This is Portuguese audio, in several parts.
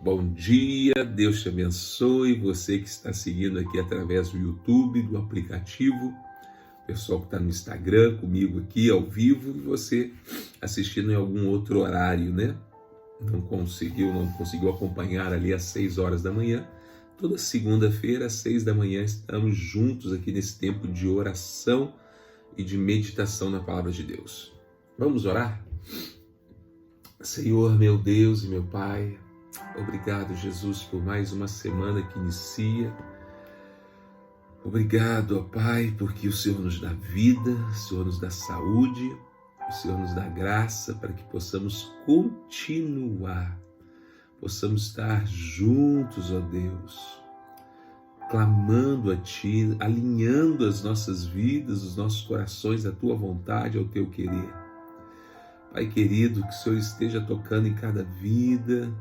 Bom dia, Deus te abençoe, você que está seguindo aqui através do YouTube, do aplicativo, pessoal que está no Instagram comigo aqui ao vivo e você assistindo em algum outro horário, né? Não conseguiu acompanhar ali às 6 horas da manhã. Toda segunda-feira às 6 da manhã estamos juntos aqui nesse tempo de oração e de meditação na Palavra de Deus. Vamos orar? Senhor, meu Deus e meu Pai, obrigado, Jesus, por mais uma semana que inicia. Obrigado, ó Pai, porque o Senhor nos dá vida, o Senhor nos dá saúde, o Senhor nos dá graça para que possamos continuar, possamos estar juntos, ó Deus, clamando a Ti, alinhando as nossas vidas, os nossos corações à Tua vontade, ao Teu querer. Pai querido, que o Senhor esteja tocando em cada vida,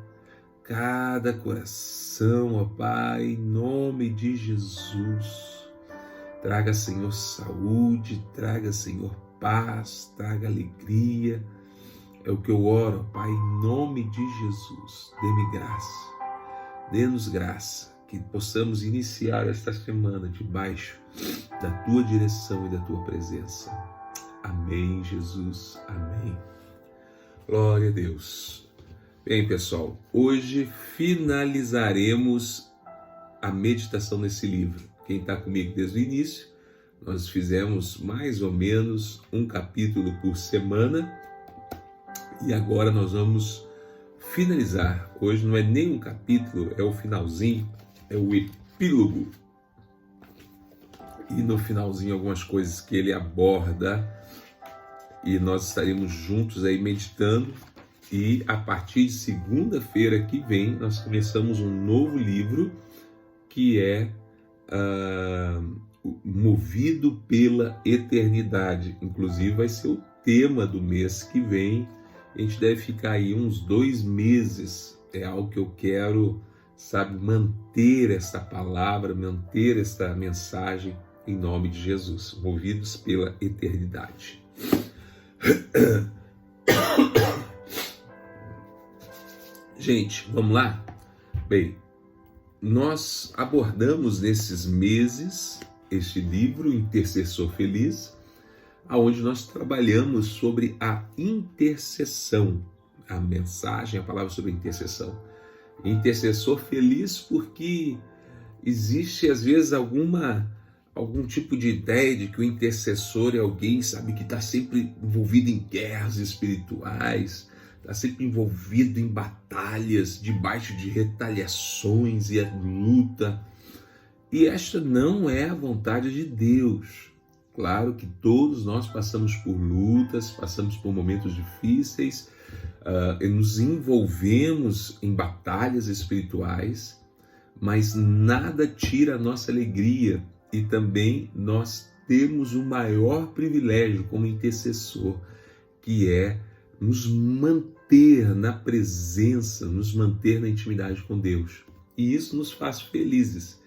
cada coração, ó Pai, em nome de Jesus. Traga, Senhor, saúde, traga, Senhor, paz, traga alegria. É o que eu oro, ó Pai, em nome de Jesus. Dê-me graça, dê-nos graça, que possamos iniciar esta semana debaixo da Tua direção e da Tua presença. Amém, Jesus. Amém. Glória a Deus. Bem, pessoal, hoje finalizaremos a meditação nesse livro. Quem está comigo desde o início, nós fizemos mais ou menos um capítulo por semana e agora nós vamos finalizar. Hoje não é nem um capítulo, é o finalzinho, é o epílogo. E no finalzinho algumas coisas que ele aborda e nós estaremos juntos aí meditando. E a partir de segunda-feira que vem, nós começamos um novo livro que é Movido pela Eternidade. Inclusive vai ser o tema do mês que vem. A gente deve ficar aí uns 2 meses. É algo que eu quero, manter esta palavra, manter esta mensagem em nome de Jesus. Movidos pela Eternidade. Gente, vamos lá? Bem, nós abordamos nesses meses este livro, Intercessor Feliz, onde nós trabalhamos sobre a intercessão, a mensagem, a palavra sobre a intercessão. Intercessor feliz porque existe às vezes algum tipo de ideia de que o intercessor é alguém, que está sempre envolvido em guerras espirituais, está sempre envolvido em batalhas, debaixo de retaliações e luta. E esta não é a vontade de Deus. Claro que todos nós passamos por lutas, passamos por momentos difíceis, nos envolvemos em batalhas espirituais, mas nada tira a nossa alegria. E também nós temos o maior privilégio como intercessor, que é nos manter na presença, nos manter na intimidade com Deus. E isso nos faz felizes.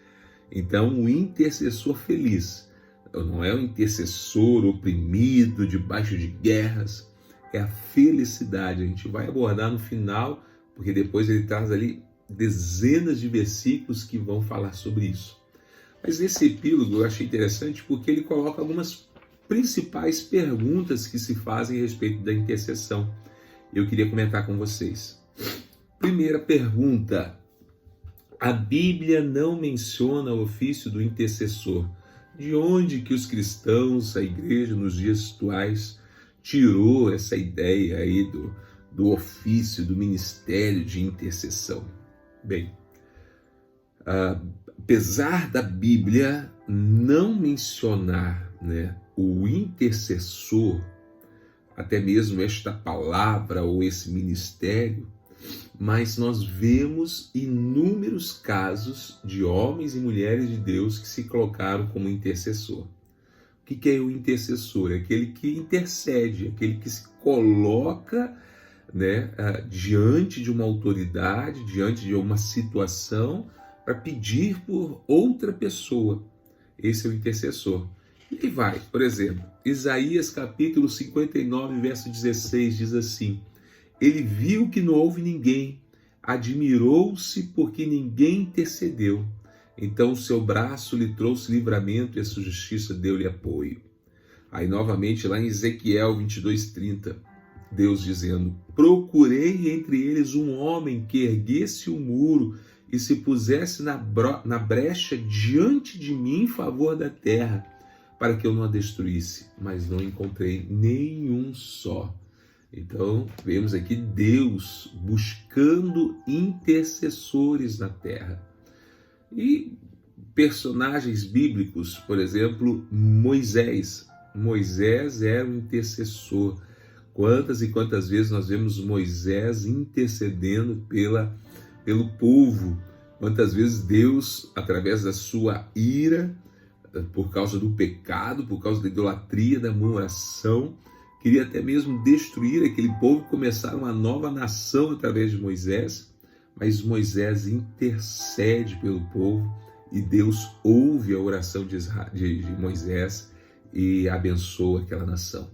Então, o intercessor feliz não é o intercessor oprimido, debaixo de guerras, é a felicidade. A gente vai abordar no final, porque depois ele traz ali dezenas de versículos que vão falar sobre isso. Mas nesse epílogo eu achei interessante porque ele coloca algumas principais perguntas que se fazem a respeito da intercessão. Eu queria comentar com vocês. Primeira pergunta: a Bíblia não menciona o ofício do intercessor. De onde que os cristãos, a igreja nos dias atuais, tirou essa ideia aí do ofício, do ministério de intercessão? Bem, apesar da Bíblia não mencionar, o intercessor, até mesmo esta palavra ou esse ministério, mas nós vemos inúmeros casos de homens e mulheres de Deus que se colocaram como intercessor. O que é o intercessor? É aquele que intercede, aquele que se coloca diante de uma autoridade, diante de uma situação, para pedir por outra pessoa. Esse é o intercessor. E vai, por exemplo, Isaías capítulo 59, verso 16, diz assim: ele viu que não houve ninguém, admirou-se porque ninguém intercedeu. Então o seu braço lhe trouxe livramento e a sua justiça deu-lhe apoio. Aí novamente lá em Ezequiel 22:30, Deus dizendo: procurei entre eles um homem que erguesse o muro e se pusesse na brecha diante de mim em favor da terra, para que eu não a destruísse, mas não encontrei nenhum só. Então, vemos aqui Deus buscando intercessores na terra. E personagens bíblicos, por exemplo, Moisés. Moisés era um intercessor. Quantas e quantas vezes nós vemos Moisés intercedendo pelo povo? Quantas vezes Deus, através da sua ira, por causa do pecado, por causa da idolatria, da murmuração, queria até mesmo destruir aquele povo, começar uma nova nação através de Moisés, mas Moisés intercede pelo povo e Deus ouve a oração de Moisés e abençoa aquela nação.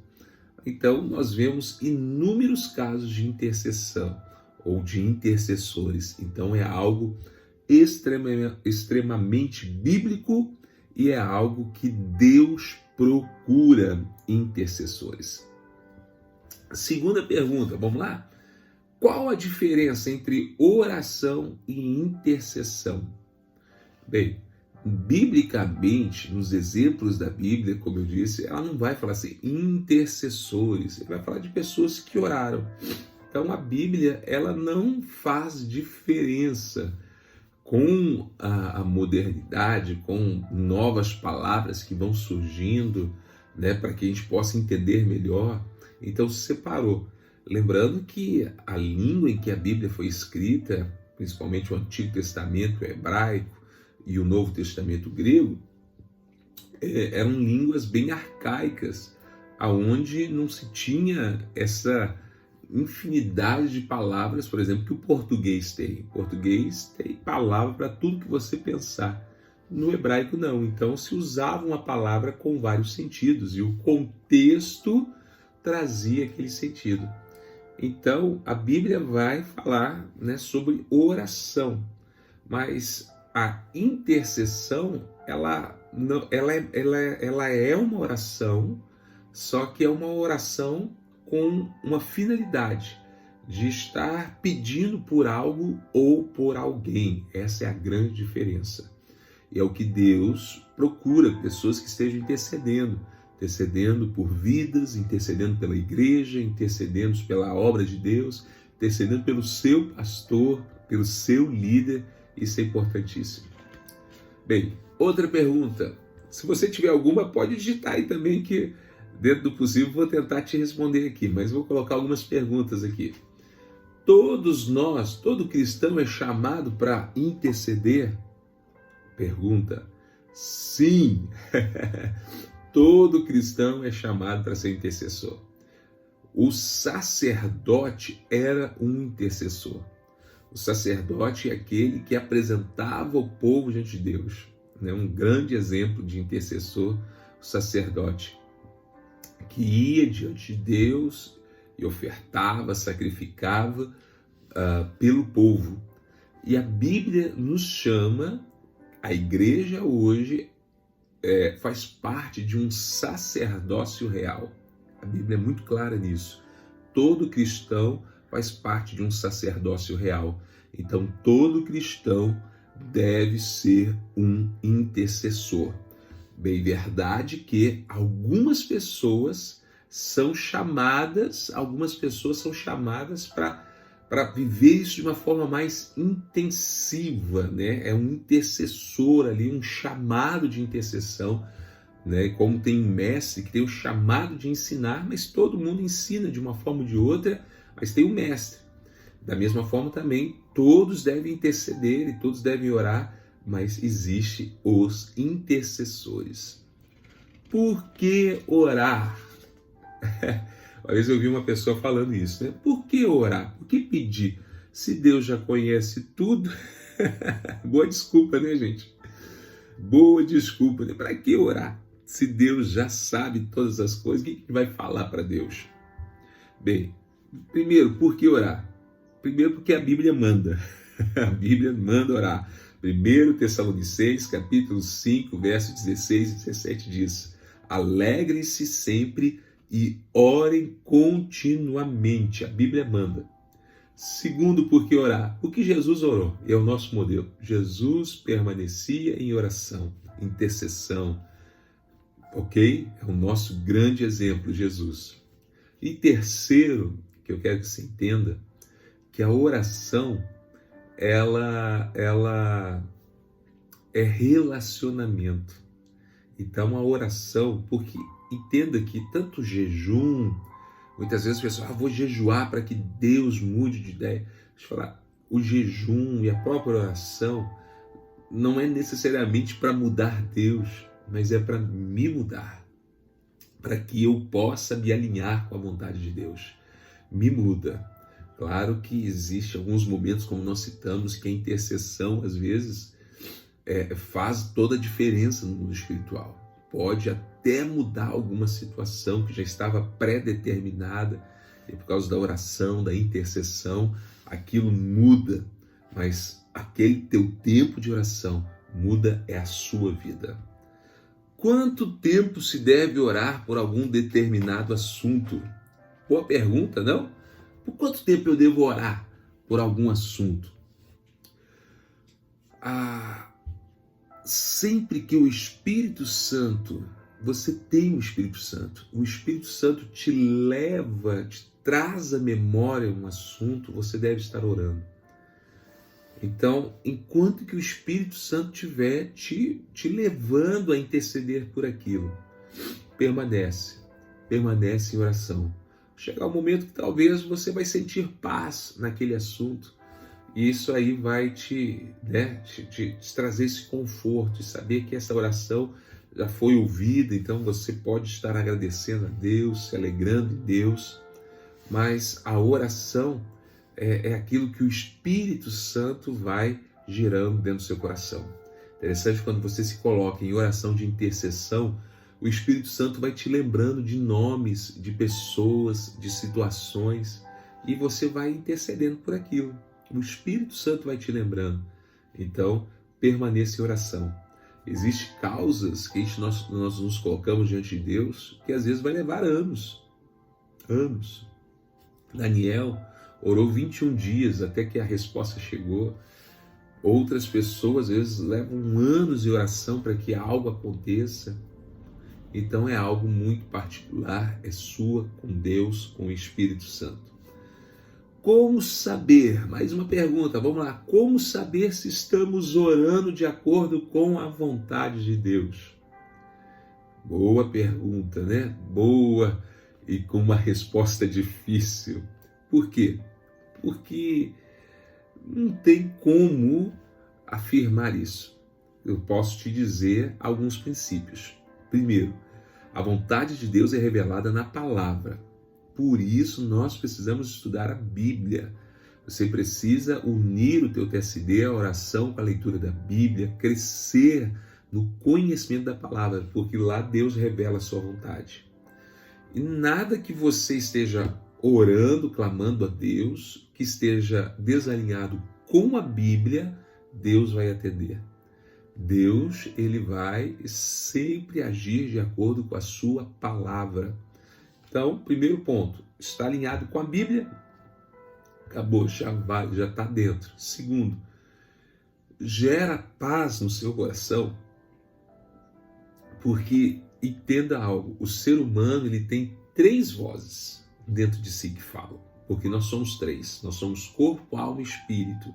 Então nós vemos inúmeros casos de intercessão ou de intercessores. Então é algo extremamente bíblico e é algo que Deus procura intercessores. Segunda pergunta, vamos lá? Qual a diferença entre oração e intercessão? Bem, biblicamente, nos exemplos da Bíblia, como eu disse, ela não vai falar assim, intercessores, ela vai falar de pessoas que oraram. Então a Bíblia, ela não faz diferença com a modernidade, com novas palavras que vão surgindo, né, para que a gente possa entender melhor. Então separou. Lembrando que a língua em que a Bíblia foi escrita, principalmente o Antigo Testamento hebraico e o Novo Testamento grego, eram línguas bem arcaicas, aonde não se tinha essa infinidade de palavras, por exemplo, que o português tem. O português tem palavra para tudo que você pensar. No hebraico não. Então se usava uma palavra com vários sentidos e o contexto trazia aquele sentido. Então a Bíblia vai falar, né, sobre oração, mas a intercessão ela é uma oração, só que é uma oração com uma finalidade de estar pedindo por algo ou por alguém. Essa é a grande diferença. E é o que Deus procura, pessoas que estejam intercedendo por vidas, intercedendo pela igreja, intercedendo pela obra de Deus, intercedendo pelo seu pastor, pelo seu líder. Isso é importantíssimo. Bem, outra pergunta. Se você tiver alguma, pode digitar aí também, que dentro do possível vou tentar te responder aqui, mas vou colocar algumas perguntas aqui. Todos nós, todo cristão é chamado para interceder? Pergunta. Sim, todo cristão é chamado para ser intercessor. O sacerdote era um intercessor. O sacerdote é aquele que apresentava o povo diante de Deus. Um grande exemplo de intercessor, o sacerdote, que ia diante de Deus e ofertava, sacrificava pelo povo. E a Bíblia nos chama, a igreja hoje faz parte de um sacerdócio real. A Bíblia é muito clara nisso. Todo cristão faz parte de um sacerdócio real. Então todo cristão deve ser um intercessor. Bem, verdade que algumas pessoas são chamadas para viver isso de uma forma mais intensiva, né? É um intercessor ali, um chamado de intercessão, né? Como tem um mestre que tem o chamado de ensinar, mas todo mundo ensina de uma forma ou de outra, mas tem um mestre. Da mesma forma também, todos devem interceder e todos devem orar, mas existe os intercessores. Por que orar? Uma vez eu vi uma pessoa falando isso, né? Por que orar? Por que pedir? Se Deus já conhece tudo, boa desculpa, né, gente? Boa desculpa, né? Para que orar? Se Deus já sabe todas as coisas, o que vai falar para Deus? Bem, primeiro, por que orar? Primeiro porque a Bíblia manda. A Bíblia manda orar. 1 Tessalonicenses, capítulo 5, versos 16 e 17 diz: alegrem-se sempre e orem continuamente. A Bíblia manda. Segundo, por que orar? Porque Jesus orou, é o nosso modelo. Jesus permanecia em oração, intercessão, ok? É o nosso grande exemplo, Jesus. E terceiro, que eu quero que você entenda, que a oração, ela é relacionamento. Então a oração, porque entenda que tanto jejum, muitas vezes o pessoal, vou jejuar para que Deus mude de ideia. Deixa eu falar, o jejum e a própria oração não é necessariamente para mudar Deus, mas é para me mudar, para que eu possa me alinhar com a vontade de Deus. Me muda. Claro que existem alguns momentos, como nós citamos, que a intercessão, às vezes, faz toda a diferença no mundo espiritual. Pode até mudar alguma situação que já estava pré-determinada, e por causa da oração, da intercessão, aquilo muda, mas aquele teu tempo de oração muda a sua vida. Quanto tempo se deve orar por algum determinado assunto? Boa pergunta, não? Por quanto tempo eu devo orar por algum assunto? Sempre que o Espírito Santo, você tem o Espírito Santo te leva, te traz à memória um assunto, você deve estar orando. Então, enquanto que o Espírito Santo estiver te levando a interceder por aquilo, permanece em oração. Chegar um momento que talvez você vai sentir paz naquele assunto, e isso aí vai te trazer esse conforto, e saber que essa oração já foi ouvida, então você pode estar agradecendo a Deus, se alegrando em Deus, mas a oração é aquilo que o Espírito Santo vai girando dentro do seu coração. Interessante, quando você se coloca em oração de intercessão, o Espírito Santo vai te lembrando de nomes, de pessoas, de situações, e você vai intercedendo por aquilo. O Espírito Santo vai te lembrando. Então, permaneça em oração. Existem causas que nós nos colocamos diante de Deus que às vezes vai levar anos. Anos. Daniel orou 21 dias até que a resposta chegou. Outras pessoas às vezes levam anos de oração para que algo aconteça. Então é algo muito particular, é sua com Deus, com o Espírito Santo. Como saber? Mais uma pergunta, vamos lá. Como saber se estamos orando de acordo com a vontade de Deus? Boa pergunta, né? Boa e com uma resposta difícil. Por quê? Porque não tem como afirmar isso. Eu posso te dizer alguns princípios. Primeiro, a vontade de Deus é revelada na palavra. Por isso, nós precisamos estudar a Bíblia. Você precisa unir o teu TSD, a oração com a leitura da Bíblia, crescer no conhecimento da palavra, porque lá Deus revela a sua vontade. E nada que você esteja orando, clamando a Deus, que esteja desalinhado com a Bíblia, Deus vai atender. Deus, ele vai sempre agir de acordo com a sua palavra. Então, primeiro ponto, está alinhado com a Bíblia, acabou, já está dentro. Segundo, gera paz no seu coração, porque, entenda algo, o ser humano ele tem 3 vozes dentro de si que falam, porque nós somos 3, nós somos corpo, alma e espírito.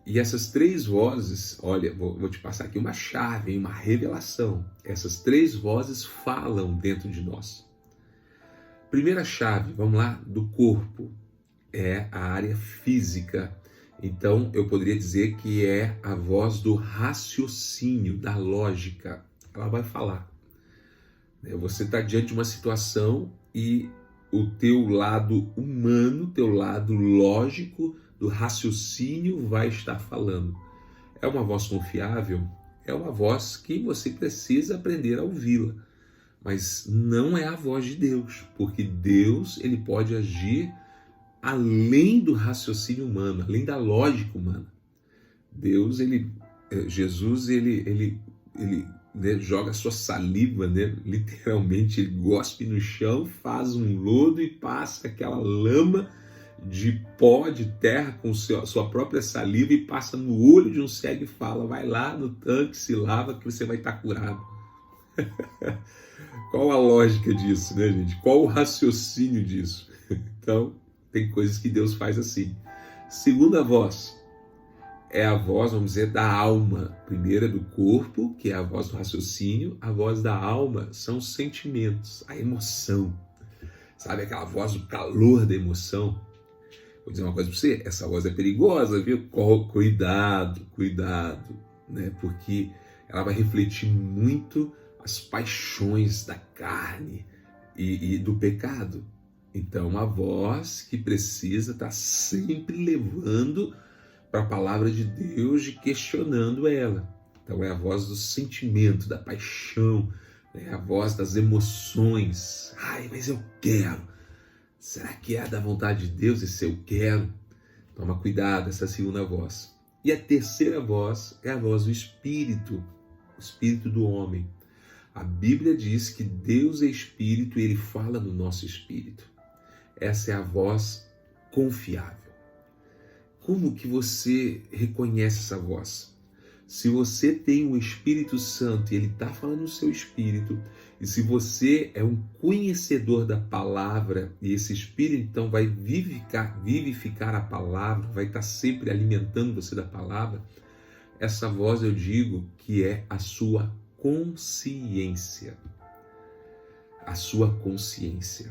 E essas 3 vozes, olha, vou te passar aqui uma chave, uma revelação. Essas 3 vozes falam dentro de nós. Primeira chave, vamos lá, do corpo, é a área física. Então, eu poderia dizer que é a voz do raciocínio, da lógica. Ela vai falar. Você está diante de uma situação e o teu lado humano, teu lado lógico, do raciocínio vai estar falando. É uma voz confiável? É uma voz que você precisa aprender a ouvi-la. Mas não é a voz de Deus, porque Deus ele pode agir além do raciocínio humano, além da lógica humana. Jesus, né, joga sua saliva, né, literalmente, ele gospe no chão, faz um lodo e passa aquela lama de pó, de terra, com sua própria saliva, e passa no olho de um cego e fala: vai lá no tanque, se lava que você vai estar curado. Qual a lógica disso, né, gente? Qual o raciocínio disso? Então, tem coisas que Deus faz assim. Segunda voz é a voz, vamos dizer, da alma. Primeira do corpo, que é a voz do raciocínio. A voz da alma são os sentimentos, a emoção. Sabe aquela voz do calor da emoção? Vou dizer uma coisa para você, essa voz é perigosa, viu? Cuidado, né? Porque ela vai refletir muito as paixões da carne e do pecado. Então, uma voz que precisa estar sempre levando para a palavra de Deus e questionando ela. Então, é a voz do sentimento, da paixão, é a voz das emoções. Ai, mas eu quero. Será que é da vontade de Deus esse eu quero? Toma cuidado, essa segunda voz. E a terceira voz é a voz do Espírito, o Espírito do homem. A Bíblia diz que Deus é Espírito e Ele fala no nosso Espírito. Essa é a voz confiável. Como que você reconhece essa voz? Se você tem o Espírito Santo e Ele está falando no seu espírito, e se você é um conhecedor da palavra, e esse Espírito então vai vivificar a palavra, vai estar sempre alimentando você da palavra, essa voz eu digo que é a sua consciência. A sua consciência.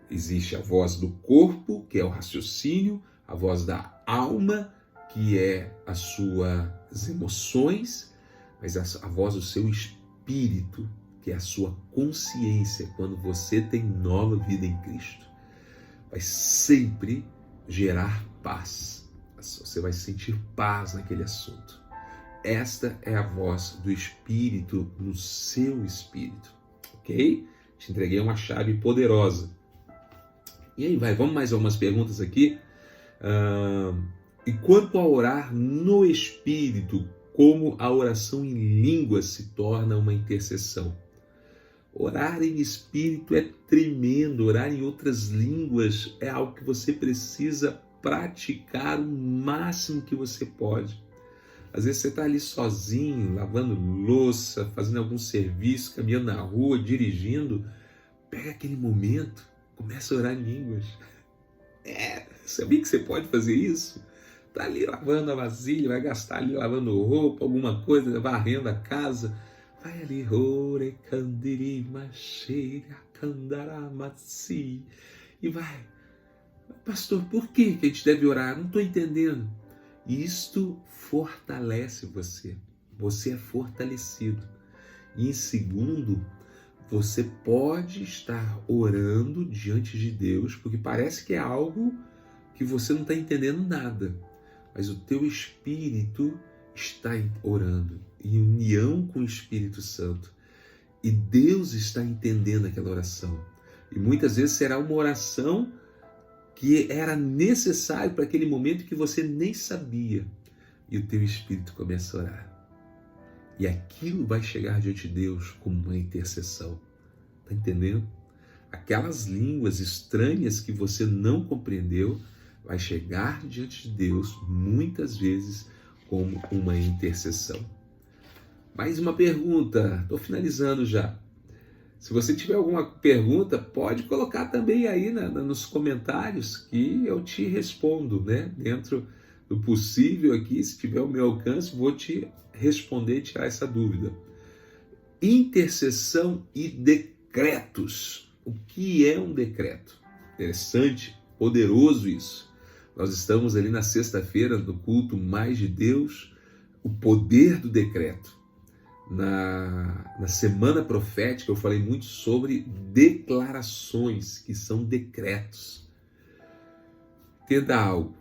Existe a voz do corpo, que é o raciocínio, a voz da alma, que é as suas emoções, mas a voz do seu espírito, que é a sua consciência, quando você tem nova vida em Cristo, vai sempre gerar paz. Você vai sentir paz naquele assunto. Esta é a voz do Espírito no seu espírito, ok? Te entreguei uma chave poderosa. E aí vamos mais algumas perguntas aqui. E quanto a orar no Espírito, como a oração em línguas se torna uma intercessão? Orar em Espírito é tremendo, orar em outras línguas é algo que você precisa praticar o máximo que você pode. Às vezes você está ali sozinho, lavando louça, fazendo algum serviço, caminhando na rua, dirigindo, pega aquele momento, começa a orar em línguas. Sabia que você pode fazer isso? Está ali lavando a vasilha, vai gastar ali lavando roupa, alguma coisa, varrendo a casa. Vai ali, e vai. Pastor, por que a gente deve orar? Não estou entendendo. Isto fortalece você. Você é fortalecido. E em segundo, você pode estar orando diante de Deus, porque parece que é algo que você não está entendendo nada. Mas o teu espírito está orando, em união com o Espírito Santo. E Deus está entendendo aquela oração. E muitas vezes será uma oração que era necessário para aquele momento que você nem sabia. E o teu espírito começa a orar. E aquilo vai chegar diante de Deus como uma intercessão. Está entendendo? Aquelas línguas estranhas que você não compreendeu, vai chegar diante de Deus muitas vezes como uma intercessão. Mais uma pergunta, estou finalizando já. Se você tiver alguma pergunta, pode colocar também aí nos comentários que eu te respondo, né? Dentro do possível aqui, se tiver o meu alcance, vou te responder e tirar essa dúvida. Intercessão e decretos. O que é um decreto? Interessante, poderoso isso. Nós estamos ali na sexta-feira do culto Mais de Deus, o poder do decreto. Na semana profética eu falei muito sobre declarações, que são decretos. Entenda algo,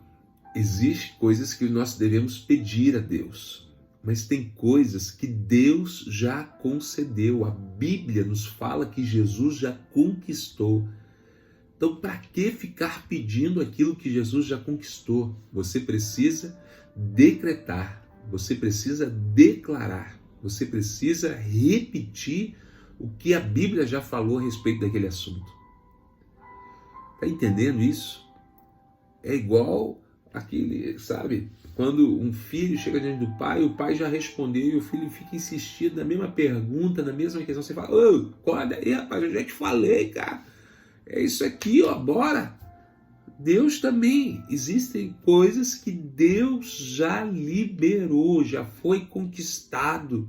existem coisas que nós devemos pedir a Deus, mas tem coisas que Deus já concedeu. A Bíblia nos fala que Jesus já conquistou. Então, para que ficar pedindo aquilo que Jesus já conquistou? Você precisa decretar, você precisa declarar, você precisa repetir o que a Bíblia já falou a respeito daquele assunto. Está entendendo isso? É igual aquele, sabe? Quando um filho chega diante do pai, o pai já respondeu e o filho fica insistindo na mesma pergunta, na mesma questão. Você fala, ô, acorda aí, rapaz, eu já te falei, cara. É isso aqui, ó, bora. Deus também, existem coisas que Deus já liberou, já foi conquistado.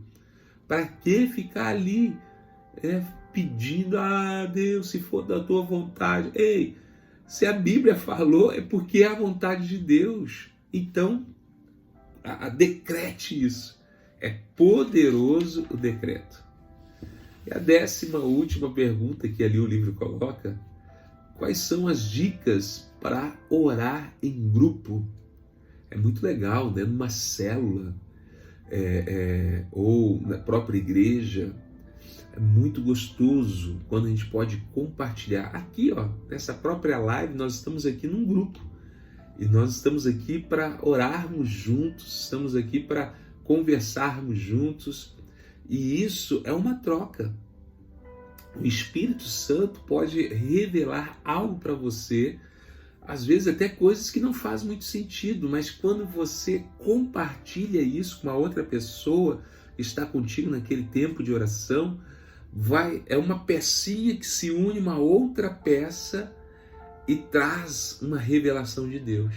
Para que ficar ali pedindo, Deus, se for da tua vontade? Ei, se a Bíblia falou, é porque é a vontade de Deus. Então, decrete isso. É poderoso o decreto. E a 10ª última pergunta que ali o livro coloca: quais são as dicas para orar em grupo? É muito legal, né? Numa célula, ou na própria igreja. É muito gostoso quando a gente pode compartilhar. Aqui, ó, nessa própria live, nós estamos aqui num grupo. E nós estamos aqui para orarmos juntos, estamos aqui para conversarmos juntos. E isso é uma troca. O Espírito Santo pode revelar algo para você, às vezes até coisas que não fazem muito sentido, mas quando você compartilha isso com uma outra pessoa que está contigo naquele tempo de oração, é uma pecinha que se une a uma outra peça e traz uma revelação de Deus.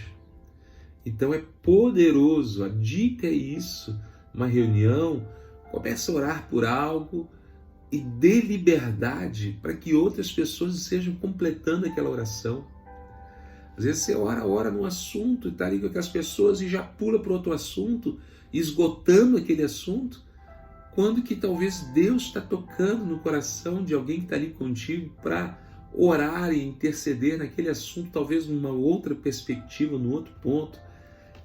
Então é poderoso, a dica é isso, uma reunião, começa a orar por algo e dê liberdade para que outras pessoas estejam completando aquela oração. Às vezes você ora num assunto e está ali com aquelas pessoas e já pula para outro assunto, esgotando aquele assunto, quando que talvez Deus está tocando no coração de alguém que está ali contigo para orar e interceder naquele assunto, talvez numa outra perspectiva, num outro ponto,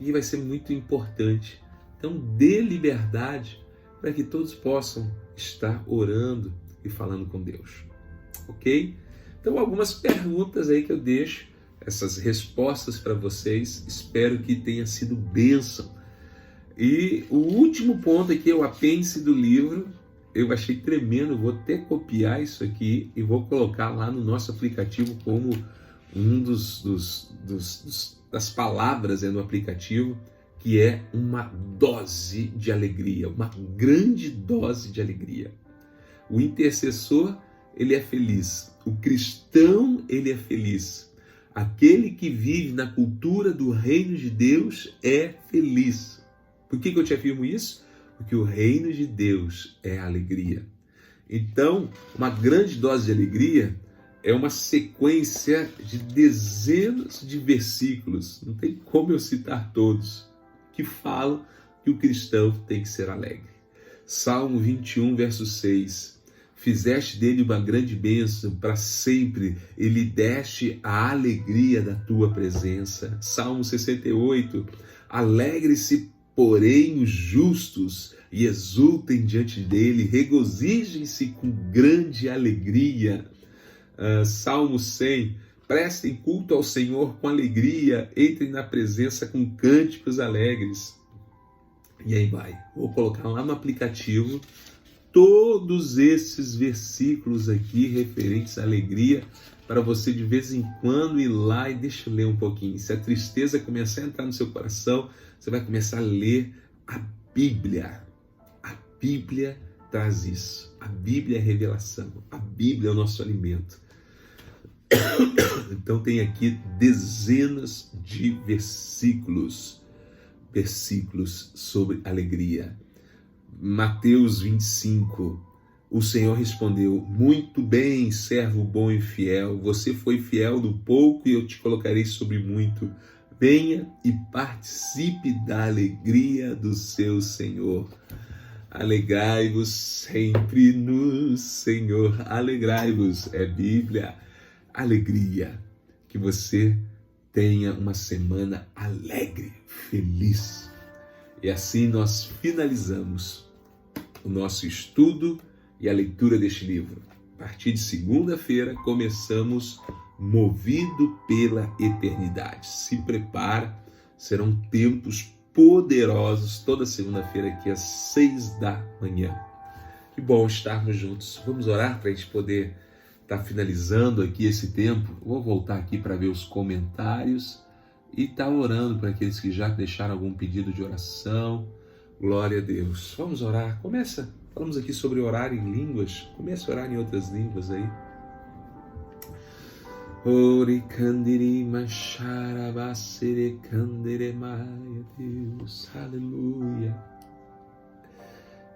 e vai ser muito importante. Então dê liberdade para que todos possam estar orando e falando com Deus, ok? Então algumas perguntas aí que eu deixo, essas respostas para vocês, espero que tenha sido bênção. E o último ponto aqui é o apêndice do livro. Eu achei tremendo, vou até copiar isso aqui e vou colocar lá no nosso aplicativo como um das palavras no aplicativo, que é uma dose de alegria, uma grande dose de alegria. O intercessor, ele é feliz. O cristão, ele é feliz. Aquele que vive na cultura do reino de Deus é feliz. Por que eu te afirmo isso? Porque o reino de Deus é alegria. Então, uma grande dose de alegria é uma sequência de dezenas de versículos, não tem como eu citar todos, que falam que o cristão tem que ser alegre. Salmo 21, verso 6. Fizeste dele uma grande bênção, para sempre, e lhe deste a alegria da tua presença. Salmo 68. Alegre-se, porém, os justos, e exultem diante dele, regozijem-se com grande alegria. Salmo 100. Prestem culto ao Senhor com alegria, entrem na presença com cânticos alegres. E aí vai, vou colocar lá no aplicativo todos esses versículos aqui referentes à alegria, para você de vez em quando ir lá e deixa eu ler um pouquinho. Se a tristeza começar a entrar no seu coração, você vai começar a ler a Bíblia. A Bíblia traz isso. A Bíblia é revelação. A Bíblia é o nosso alimento. Então tem aqui dezenas de versículos sobre alegria. Mateus 25. O Senhor respondeu: muito bem, servo bom e fiel, você foi fiel do pouco e eu te colocarei sobre muito. Venha e participe da alegria do seu Senhor. Alegrai-vos sempre no Senhor. Alegrai-vos, é Bíblia. Alegria. Que você tenha uma semana alegre, feliz. E assim nós finalizamos o nosso estudo e a leitura deste livro. A partir de segunda-feira começamos movido pela eternidade. Se prepara, serão tempos poderosos toda segunda-feira aqui às 6 da manhã. Que bom estarmos juntos. Vamos orar para a gente poder estar finalizando aqui esse tempo. Vou voltar aqui para ver os comentários e estar orando para aqueles que já deixaram algum pedido de oração. Glória a Deus. Vamos orar. Falamos aqui sobre orar em línguas. Comece a orar em outras línguas aí. Ori kandiri macharabasere kandere maia, Deus, aleluia.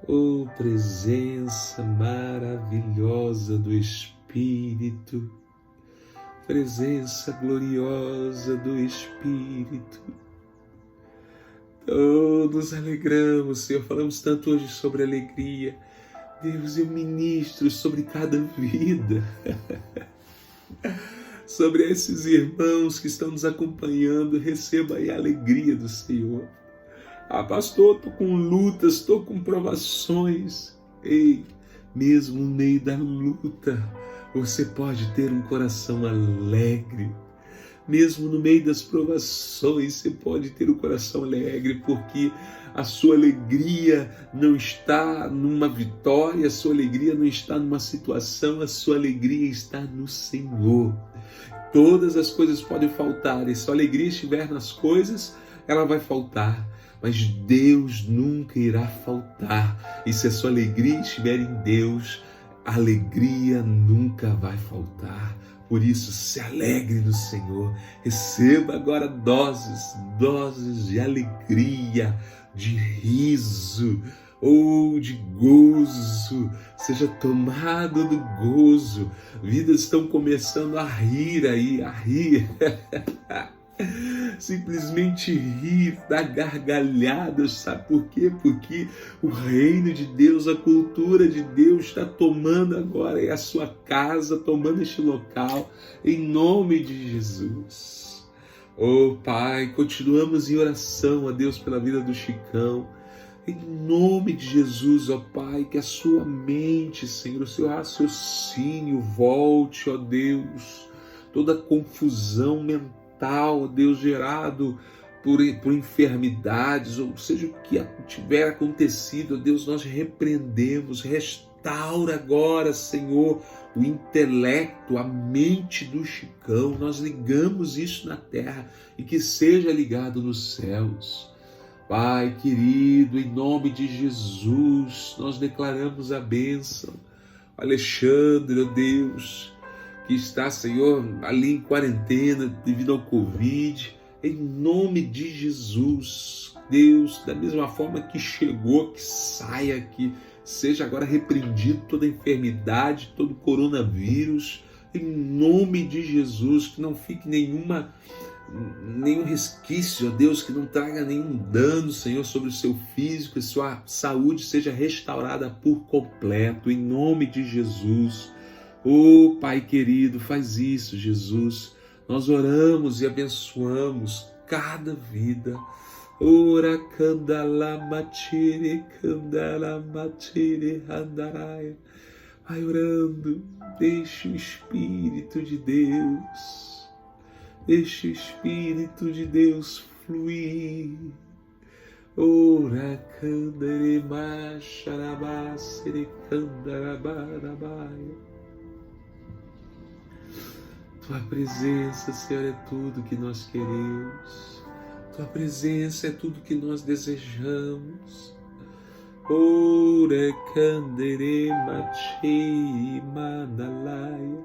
Oh, presença maravilhosa do Espírito, presença gloriosa do Espírito. Oh, nos alegramos, Senhor, falamos tanto hoje sobre alegria. Deus, eu ministro sobre cada vida. Sobre esses irmãos que estão nos acompanhando, receba aí a alegria do Senhor. Ah, pastor, estou com lutas, estou com provações. Ei, mesmo no meio da luta, você pode ter um coração alegre. Mesmo no meio das provações, você pode ter um coração alegre, porque a sua alegria não está numa vitória, a sua alegria não está numa situação, a sua alegria está no Senhor. Todas as coisas podem faltar, e se a alegria estiver nas coisas, ela vai faltar. Mas Deus nunca irá faltar. E se a sua alegria estiver em Deus, a alegria nunca vai faltar. Por isso, se alegre no Senhor. Receba agora doses de alegria, de riso ou de gozo. Seja tomado do gozo. Vidas estão começando a rir aí, a rir. Simplesmente rir, dar gargalhadas, sabe por quê? Porque o reino de Deus, a cultura de Deus está tomando agora a sua casa, tomando este local, em nome de Jesus. Oh Pai, continuamos em oração a Deus pela vida do Chicão, em nome de Jesus, ó Pai, que a sua mente, Senhor, o seu raciocínio volte, ó Deus, toda confusão mental, ó Deus, gerado por enfermidades, ou seja o que tiver acontecido, ó Deus, nós repreendemos, restaura agora, Senhor, o intelecto, a mente do Chicão, nós ligamos isso na terra e que seja ligado nos céus. Pai querido, em nome de Jesus, nós declaramos a bênção. Alexandre, ó Deus, que está, Senhor, ali em quarentena devido ao Covid, em nome de Jesus, Deus, da mesma forma que chegou, que saia, que seja agora repreendido toda enfermidade, todo coronavírus, em nome de Jesus, que não fique nenhum resquício, ó Deus, que não traga nenhum dano, Senhor, sobre o seu físico, que sua saúde seja restaurada por completo, em nome de Jesus. Oh, Pai querido, faz isso, Jesus. Nós oramos e abençoamos cada vida. Ora candalamatire, candalamatire, andarai. Vai orando, deixe o Espírito de Deus, deixe o Espírito de Deus fluir. Ora candere macharabasere candarabarabaya. Tua presença, Senhor, é tudo que nós queremos. Tua presença é tudo que nós desejamos. Ore kandere machi mandalaya.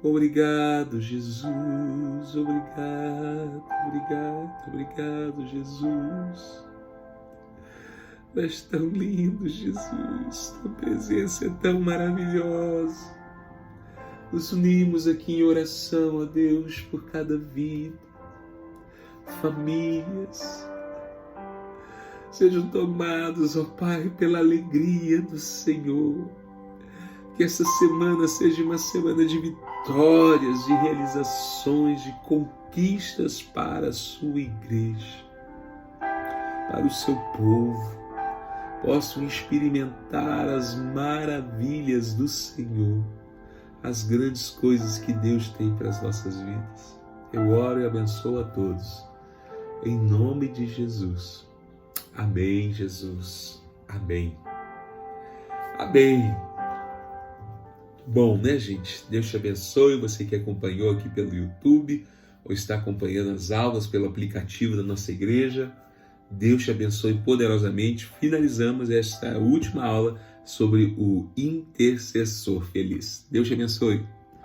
Obrigado, Jesus. Obrigado, obrigado, obrigado, Jesus. Tu és tão lindo, Jesus. Tua presença é tão maravilhosa. Nos unimos aqui em oração a Deus por cada vida, famílias. Sejam tomados, ó Pai, pela alegria do Senhor. Que essa semana seja uma semana de vitórias, de realizações, de conquistas para a sua igreja, para o seu povo. Possam experimentar as maravilhas do Senhor. as grandes coisas que Deus tem para as nossas vidas. Eu oro e abençoo a todos. Em nome de Jesus. Amém, Jesus. Amém. Amém. Bom, né, gente? Deus te abençoe. Você que acompanhou aqui pelo YouTube ou está acompanhando as aulas pelo aplicativo da nossa igreja, Deus te abençoe poderosamente. Finalizamos esta última aula sobre o intercessor feliz. Deus te abençoe.